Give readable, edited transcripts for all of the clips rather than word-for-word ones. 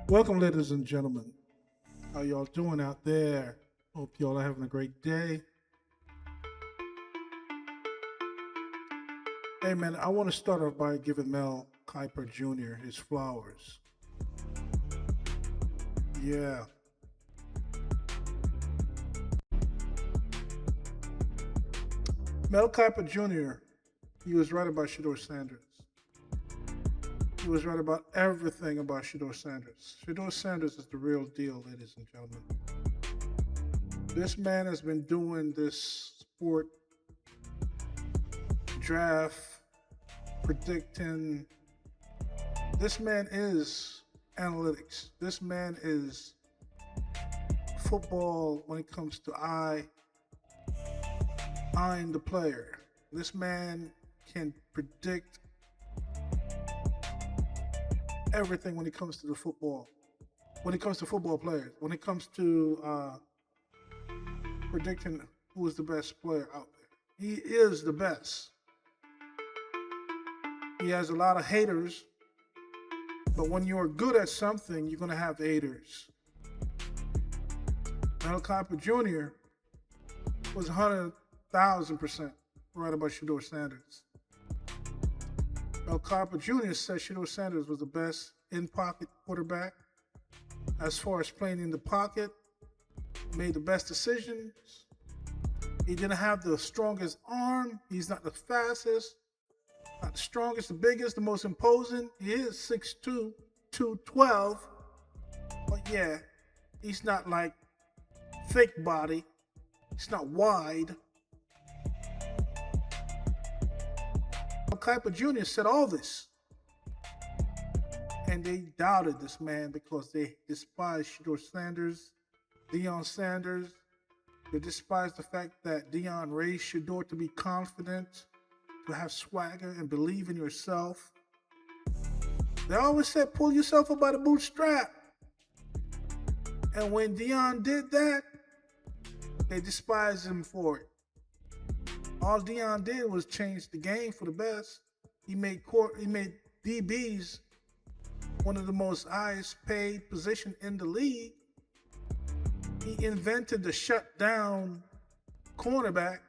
Welcome, ladies and gentlemen. How y'all doing out there? Hope y'all are having a great day. Hey, man, I want to start off by giving Mel Kiper Jr. his flowers. Yeah. Mel Kiper Jr., he was right about Shedeur Sanders. He was right about everything about Shedeur Sanders. Shedeur Sanders is the real deal, ladies and gentlemen. This man has been doing this sport draft, predicting. This man is analytics. This man is football when it comes to eyeing the player. This man can predict everything when it comes to the football. When it comes to football players. When it comes to predicting who is the best player out there. He is the best. He has a lot of haters, but when you're good at something, you're going to have haters. Mel Kiper Jr. was 100,000% right about Shedeur Sanders. Mel Kiper Jr. said Shedeur Sanders was the best in-pocket quarterback as far as playing in the pocket, made the best decisions. He didn't have the strongest arm. He's not the fastest, not the strongest, the biggest, the most imposing. He is 6'2", 212. But yeah, he's not like thick body. He's not wide. Mel Kiper Jr. said all this. And they doubted this man because they despised Shedeur Sanders, Deion Sanders. They despised the fact that Deion raised Shedeur to be confident, to have swagger and believe in yourself. They always said, pull yourself up by the bootstrap. And when Deion did that, they despised him for it. All Deion did was change the game for the best. He made DBs one of the most highest paid position in the league. He invented the shutdown cornerback.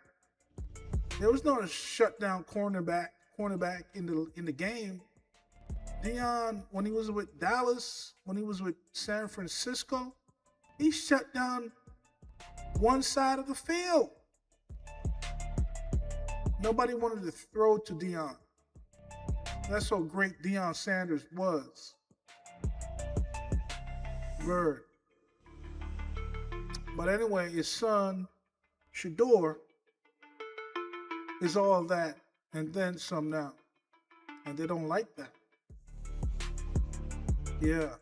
There was no shutdown cornerback in the game. Deion, when he was with Dallas, when he was with San Francisco, he shut down one side of the field. Nobody wanted to throw to Deion. That's how great Deion Sanders was. Word. But anyway, his son, Shedeur, is all that and then some now. And they don't like that. Yeah.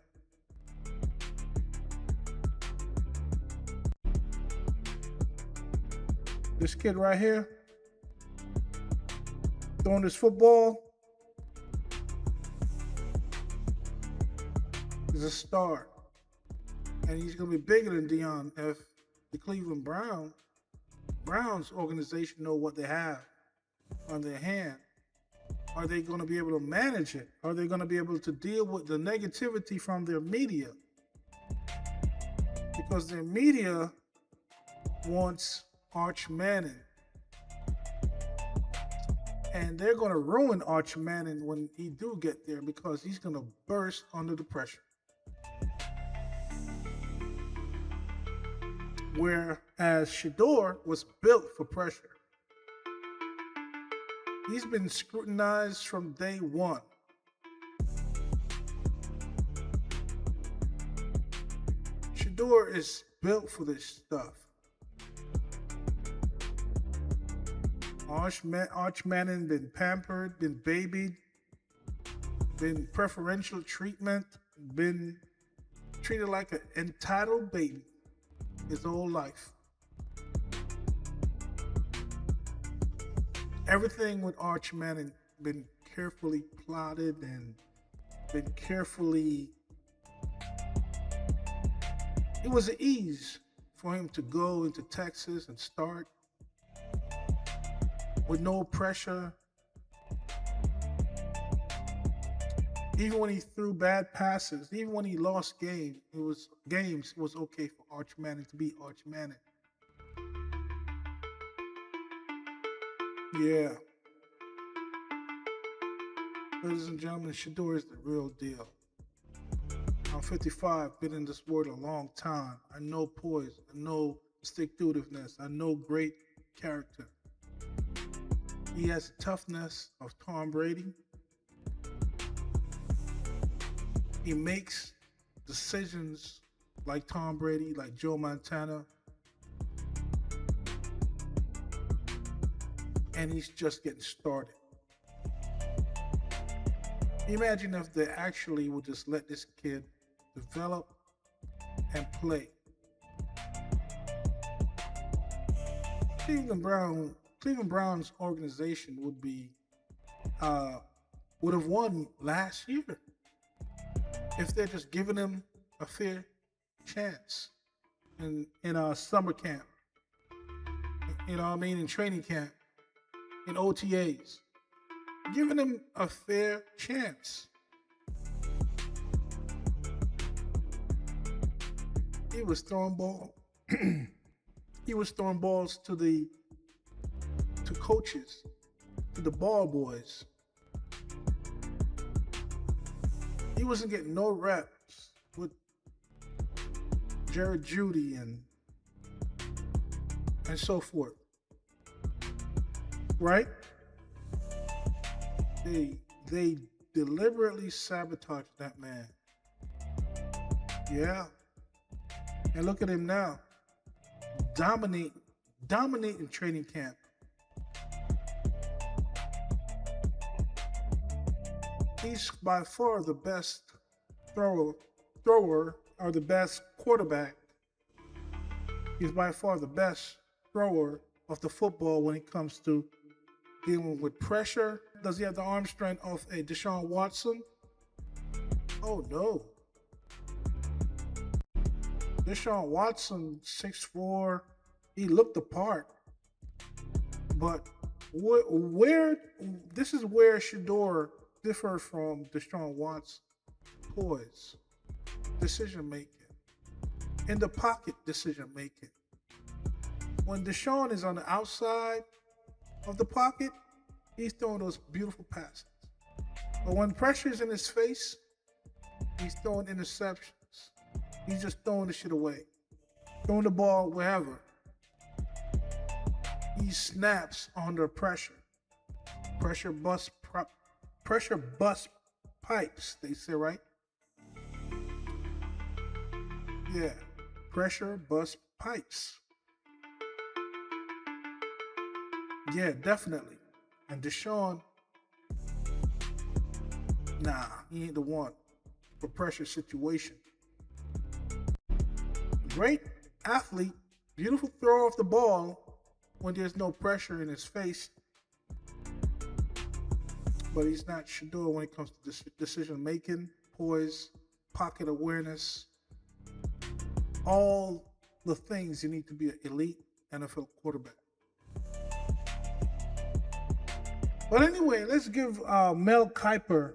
This kid right here, throwing this football, is a star. And he's going to be bigger than Deion if the Cleveland Browns organization know what they have on their hand. Are they going to be able to manage it? Are they going to be able to deal with the negativity from their media? Because their media wants Arch Manning. And they're going to ruin Arch Manning when he do get there because he's going to burst under the pressure. Whereas Shedeur was built for pressure. He's been scrutinized from day one. Shedeur is built for this stuff. Arch Manning been pampered, been babied, been preferential treatment, been treated like an entitled baby his whole life. Everything with Arch Manning been carefully plotted and been carefully. It was an ease for him to go into Texas and start with no pressure. Even when he threw bad passes, even when he lost games, it was okay for Arch Manning to be Arch Manning. Yeah. Ladies and gentlemen, Shedeur is the real deal. I'm 55, been in this world a long time. I know poise, I know stick-to-itiveness, I know great character. He has the toughness of Tom Brady. He makes decisions like Tom Brady, like Joe Montana. And he's just getting started. Imagine if they actually would just let this kid develop and play. Cleveland Browns organization would have won last year if they're just giving him a fair chance in summer camp. You know what I mean? In training camp, in OTAs. Giving him a fair chance. He was throwing balls to coaches, to the ball boys. He wasn't getting no reps with Jared Judy and so forth. Right? They deliberately sabotaged that man. Yeah. And look at him now. Dominating training camp. He's by far the best thrower or the best quarterback. He's by far the best thrower of the football when it comes to dealing with pressure. Does he have the arm strength of a Deshaun Watson? Oh no. Deshaun Watson, 6'4", he looked the part. But this is where Shedeur differs from Deshaun Watson. Poise, decision making, in the pocket decision making. When Deshaun is on the outside of the pocket, he's throwing those beautiful passes. But when pressure is in his face, he's throwing interceptions. He's just throwing the shit away. Throwing the ball wherever. He snaps under pressure. Pressure bust pipes, they say, right? Yeah. Pressure bust pipes. Yeah, definitely. And Deshaun, nah, he ain't the one for pressure situation. Great athlete, beautiful throw off the ball when there's no pressure in his face. But he's not Shedeur when it comes to decision making, poise, pocket awareness, all the things you need to be an elite NFL quarterback. But anyway, let's give Mel Kiper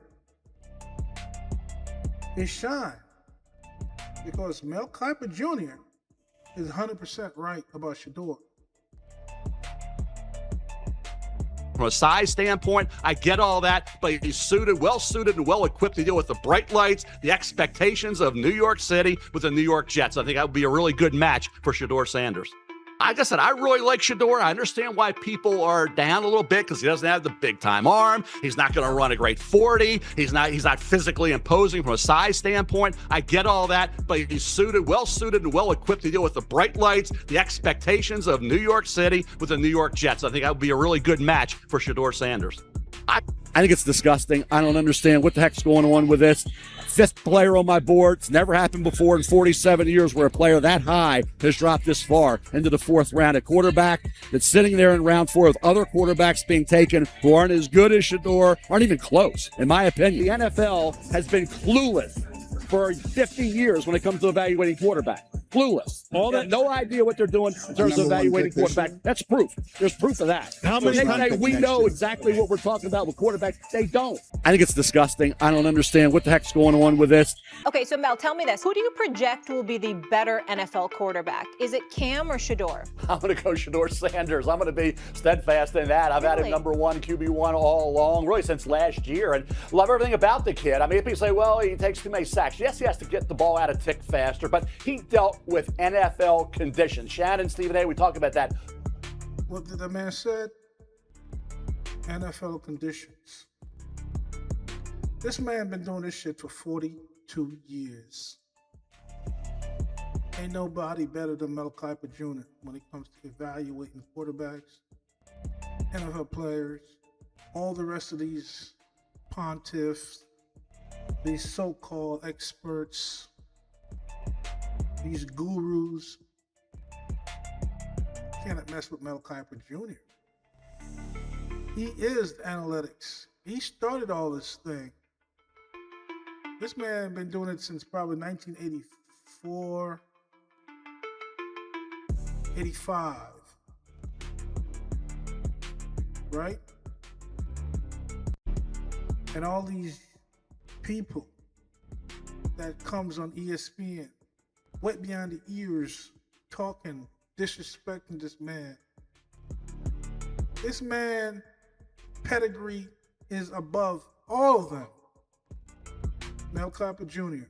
his shine. Because Mel Kiper Jr. is 100% right about Shedeur. From a size standpoint, I get all that, but he's well suited and well equipped to deal with the bright lights, the expectations of New York City with the New York Jets. I think that would be a really good match for Shedeur Sanders. Like I said, I really like Shedeur. I understand why people are down a little bit because he doesn't have the big time arm. He's not going to run a great 40. He's not physically imposing from a size standpoint. I get all that, but he's well suited and well equipped to deal with the bright lights, the expectations of New York City with the New York Jets. I think that would be a really good match for Shedeur Sanders. I think it's disgusting. I don't understand what the heck's going on with this. Fifth player on my board. It's never happened before in 47 years where a player that high has dropped this far into the fourth round. A quarterback that's sitting there in round 4 with other quarterbacks being taken who aren't as good as Shedeur, aren't even close, in my opinion. The NFL has been clueless for 50 years when it comes to evaluating quarterbacks. clueless. All that, no idea what they're doing in terms of evaluating quarterback. That's proof. There's proof of that. How many They say we know exactly what we're talking about with quarterbacks. They don't. I think it's disgusting. I don't understand what the heck's going on with this. Okay, so Mel, tell me this. Who do you project will be the better NFL quarterback? Is it Cam or Shedeur? I'm going to go Shedeur Sanders. I'm going to be steadfast in that. I've had him number one, QB1 all along, really since last year, and love everything about the kid. I mean, people say, well, he takes too many sacks. Yes, he has to get the ball out a tick faster, but he dealt with NFL conditions. Shannon, Stephen A., we talked about that. What did the man said? NFL conditions. This man been doing this shit for 42 years. Ain't nobody better than Mel Kiper Jr. when it comes to evaluating quarterbacks, NFL players, all the rest of these pontiffs, these so-called experts, these gurus. Can't mess with Mel Kiper Jr. He is the analytics. He started all this thing. This man been doing it since probably 1984, 85, right? And all these people that comes on ESPN, wet behind the ears, talking, disrespecting this man. This man pedigree is above all of them. Mel Kiper Jr.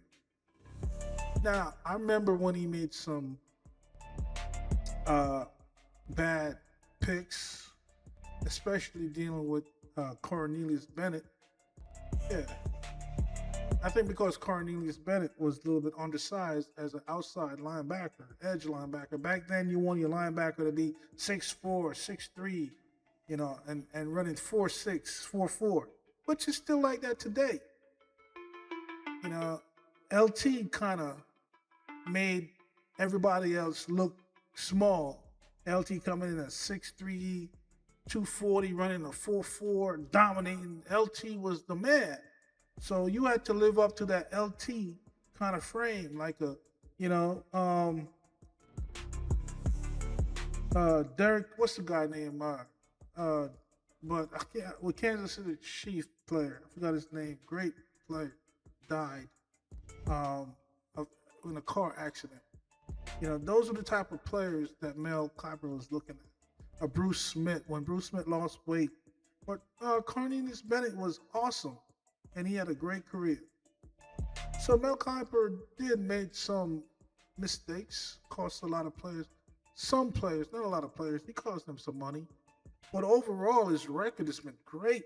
Now, I remember when he made some bad picks, especially dealing with Cornelius Bennett. Yeah. I think because Cornelius Bennett was a little bit undersized as an outside linebacker, edge linebacker. Back then, you want your linebacker to be 6'4", 6'3", you know, and running 4'6", 4'4", which is still like that today. You know, LT kind of made everybody else look small. LT coming in at 6'3", 240, running a 4'4", dominating. LT was the man. So you had to live up to that LT kind of frame, like a, you know, Derek, what's the guy name? But I can't, with Kansas City Chief player, I forgot his name, great player, died in a car accident. You know, those are the type of players that Mel Kiper was looking at. Bruce Smith, when Bruce Smith lost weight. But Cornelius Bennett was awesome, and he had a great career. So Mel Kiper did make some mistakes, cost a lot of players. Some players, not a lot of players, he cost them some money. But overall, his record has been great.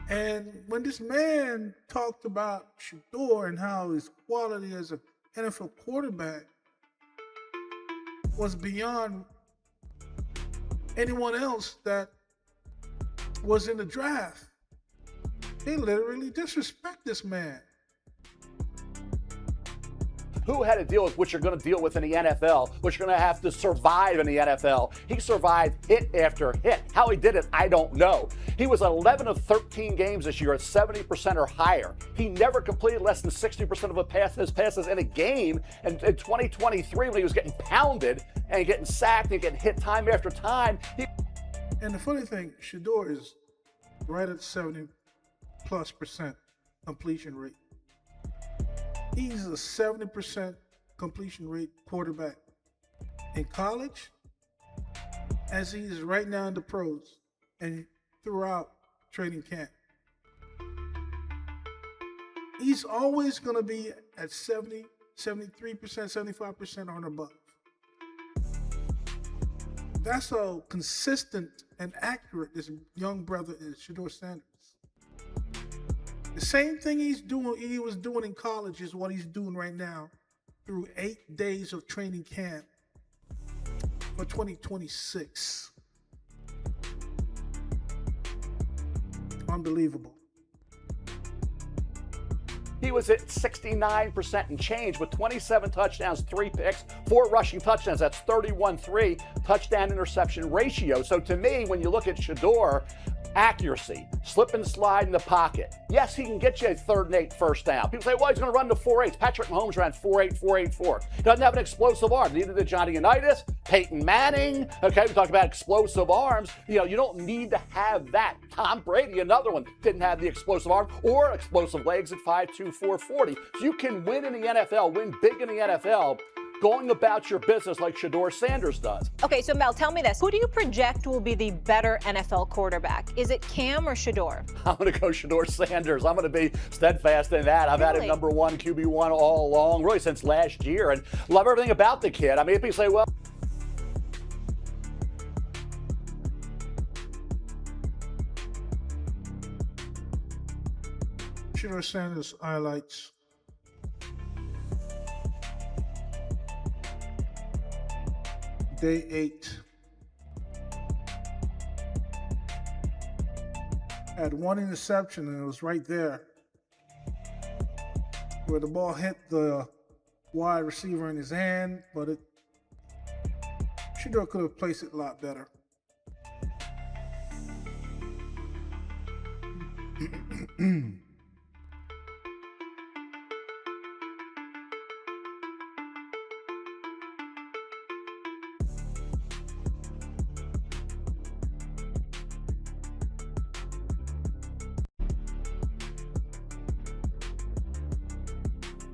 And when this man talked about Shedeur and how his quality as an NFL quarterback was beyond anyone else that was in the draft, they literally disrespect this man. Who had to deal with what you're going to deal with in the NFL, what you're going to have to survive in the NFL. He survived hit after hit. How he did it, I don't know. He was 11 of 13 games this year at 70% or higher. He never completed less than 60% of his passes in a game. And in 2023, when he was getting pounded and getting sacked and getting hit time after time. And the funny thing, Shedeur is right at 70+% completion rate. He's a 70% completion rate quarterback in college, as he is right now in the pros and throughout training camp. He's always going to be at 70, 73%, 75% or above. That's how consistent and accurate this young brother is, Shedeur Sanders. The same thing he was doing in college is what he's doing right now through 8 days of training camp for 2026. Unbelievable. He was at 69% and change with 27 touchdowns, 3 picks, 4 rushing touchdowns. That's 31-3 touchdown interception ratio. So to me, when you look at Shedeur, accuracy, slip and slide in the pocket. Yes, he can get you a 3rd and 8 first down. People say, well, he's going to run the 4.8s. Patrick Mahomes ran 4.8, 4.84. He doesn't have an explosive arm. Neither did Johnny Unitas, Peyton Manning. Okay, we talk about explosive arms. You don't need to have that. Tom Brady, another one, didn't have the explosive arm or explosive legs at 5'2", 440. So you can win in the NFL, win big in the NFL, going about your business like Shedeur Sanders does. Okay, so Mel, tell me this. Who do you project will be the better NFL quarterback? Is it Cam or Shedeur? I'm going to go Shedeur Sanders. I'm going to be steadfast in that. I've had him number 1, QB1 all along, really since last year, and love everything about the kid. I mean, if you say, well, Shedeur Sanders highlights. Day 8. Had 1 interception, and it was right there where the ball hit the wide receiver in his hand, but Shedeur could have placed it a lot better.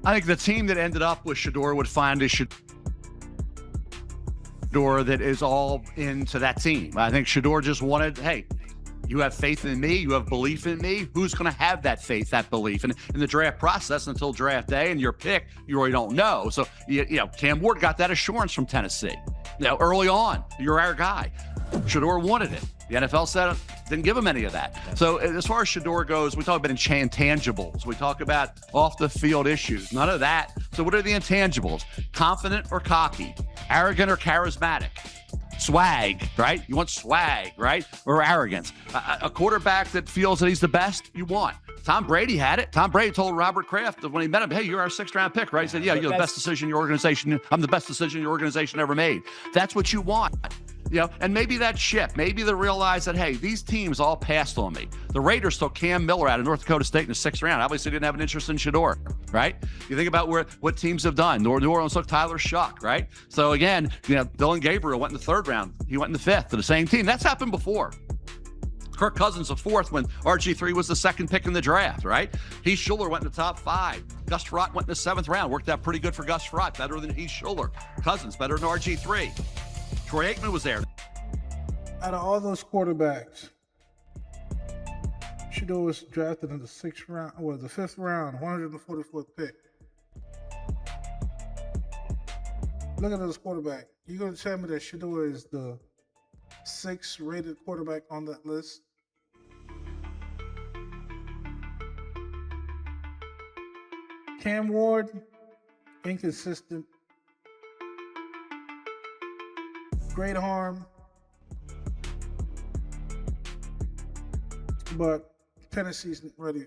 I think the team that ended up with Shedeur would find a Shedeur that is all into that team. I think Shedeur just wanted, hey, you have faith in me, you have belief in me. Who's going to have that faith, that belief? And in the draft process until draft day and your pick, you really don't know. So, Cam Ward got that assurance from Tennessee. Early on, you're our guy. Shedeur wanted it. The NFL said didn't give him any of that. So as far as Shedeur goes, we talk about intangibles. We talk about off the field issues. None of that. So what are the intangibles? Confident or cocky? Arrogant or charismatic? Swag, right? You want swag, right? Or arrogance. A quarterback that feels that he's the best, you want. Tom Brady had it. Tom Brady told Robert Kraft when he met him, hey, you're our 6th round pick, right? He said, yeah, you're the best decision your organization. I'm the best decision your organization ever made. That's what you want. And maybe that ship, maybe they realize that, hey, these teams all passed on me. The Raiders took Cam Miller out of North Dakota State in the 6th round. Obviously didn't have an interest in Shedeur, right? You think about what teams have done. New Orleans took Tyler Shuck, right? So again, Dylan Gabriel went in the 3rd round. He went in the 5th to the same team. That's happened before. Kirk Cousins, the 4th, when RG3 was the 2nd pick in the draft, right? Heath Schuler went in the top 5. Gus Frerotte went in the 7th round. Worked out pretty good for Gus Frerotte. Better than Heath Schuler. Cousins, better than RG3. Troy Aikman was there. Out of all those quarterbacks, Shedeur was drafted in the 6th round, or the 5th round, 144th pick. Look at this quarterback. You're going to tell me that Shedeur is the 6th rated quarterback on that list? Cam Ward, inconsistent. Great arm. But Tennessee's ready.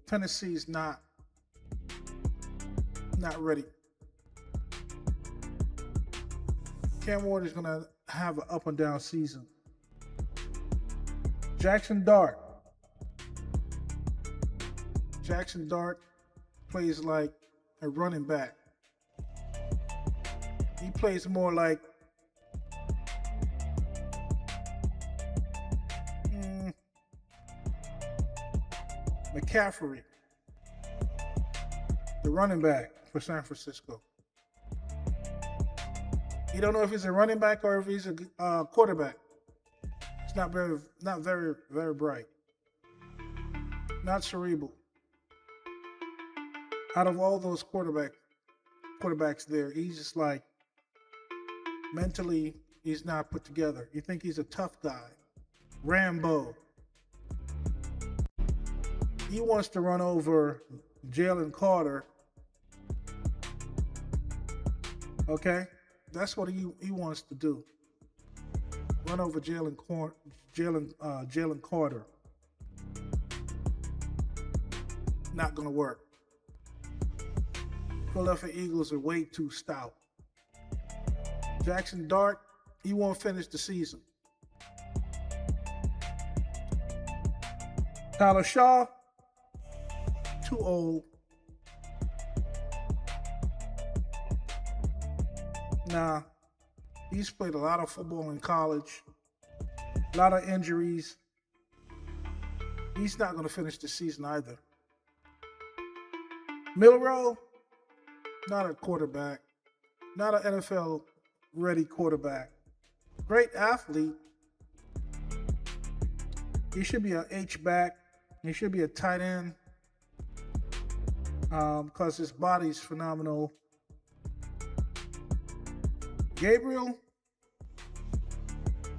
Tennessee's not ready. Cam Ward is going to have an up and down season. Jackson Dart plays like a running back. He plays more like McCaffrey, the running back for San Francisco. You don't know if he's a running back or if he's a quarterback. It's not very bright. Not cerebral. Out of all those quarterbacks there, he's just like mentally he's not put together. You think he's a tough guy, Rambo. He wants to run over Jalen Carter. Okay? That's what he wants to do. Run over Jalen Carter. Not going to work. Philadelphia Eagles are way too stout. Jackson Dart, he won't finish the season. Tyler Shaw, too old. Nah, he's played a lot of football in college, a lot of injuries. He's not going to finish the season either. Milroe, not a quarterback, not an NFL-ready quarterback. Great athlete. He should be an H-back. He should be a tight end because his body's phenomenal. Gabriel,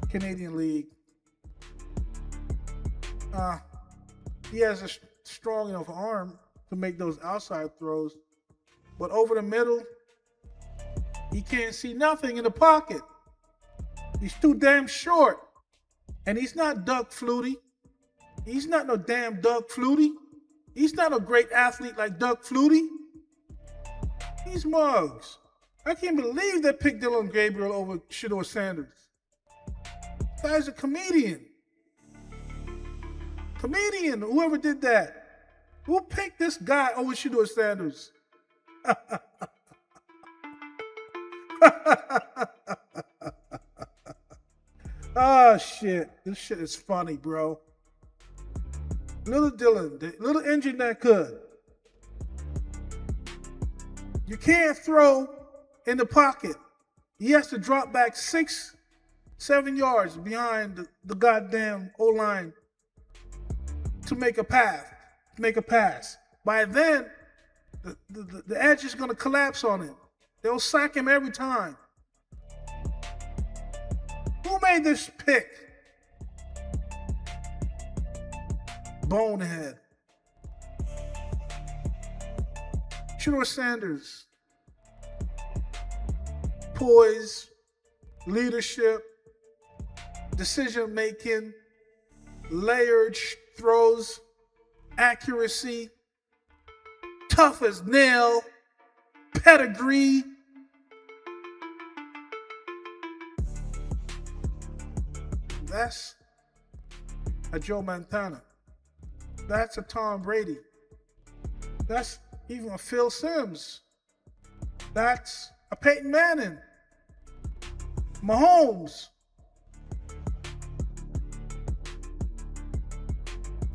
Canadian League. He has a strong enough arm to make those outside throws, but over the middle, he can't see nothing in the pocket. He's too damn short. And he's not Doug Flutie. He's not no damn Doug Flutie. He's not a great athlete like Doug Flutie. He's mugs. I can't believe they picked Dylan Gabriel over Shedeur Sanders. This guy's a comedian. Comedian, whoever did that. Who picked this guy over Shedeur Sanders? Oh, shit. This shit is funny, bro. Little Dylan, the little engine that could. You can't throw in the pocket. He has to drop back 6-7 yards behind the goddamn O-line to make a pass. By then, the edge is going to collapse on him. They'll sack him every time. Who made this pick? Bonehead. Shedeur Sanders. Poise, leadership, decision making, layered throws, accuracy, tough as nail, pedigree. That's a Joe Montana. That's a Tom Brady. That's even a Phil Simms. That's a Peyton Manning. Mahomes.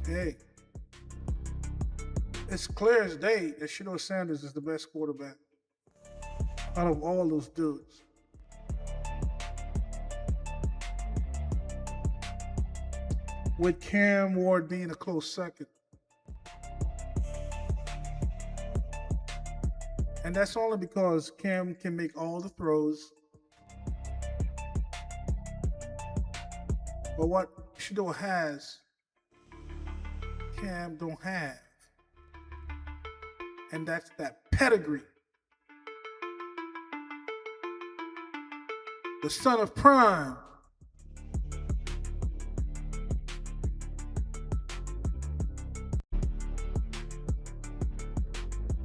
Hey, it's clear as day that Shedeur Sanders is the best quarterback out of all those dudes. With Cam Ward being a close second. And that's only because Cam can make all the throws. But what Shedeur has, Cam don't have. And that's that pedigree. The son of prime.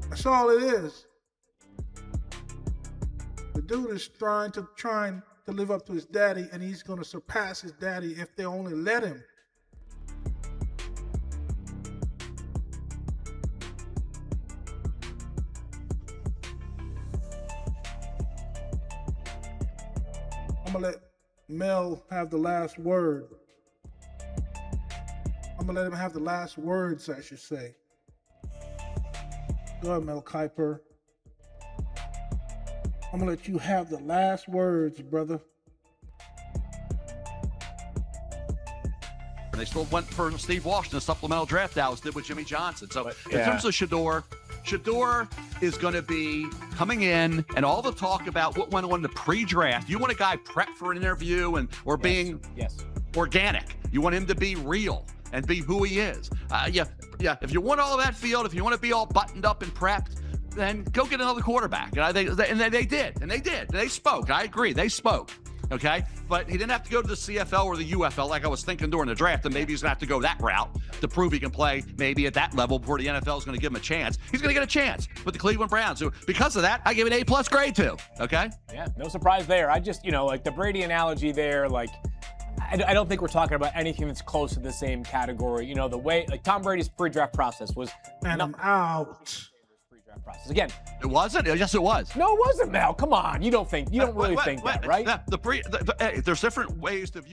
That's all it is. The dude is trying to live up to his daddy, and he's going to surpass his daddy if they only let him. I'm going to let Mel have the last word. I'm going to let him have the last words, I should say. Go ahead, Mel Kiper. I'm going to let you have the last words, brother. And they still went for Steve Washington, supplemental draft Dallas did with Jimmy Johnson. So in terms of Shedeur is going to be coming in, and all the talk about what went on in the pre-draft. You want a guy prepped for an interview or being organic. You want him to be real and be who he is. If you want all that field, if you want to be all buttoned up and prepped, then go get another quarterback. And they did. And they spoke. I agree. They spoke. Okay? But he didn't have to go to the CFL or the UFL like I was thinking during the draft, and maybe he's going to have to go that route to prove he can play maybe at that level before the NFL is going to give him a chance. He's going to get a chance with the Cleveland Browns. So because of that, I give it an A+ grade too. Okay? Yeah, no surprise there. I just, like the Brady analogy there, I don't think we're talking about anything that's close to the same category. You know, the way like Tom Brady's pre-draft process was And I'm out. pre-draft process. Again, It wasn't? Yes, it was. no, it wasn't, Mel. Come on. You don't really think that, right? There's different ways to view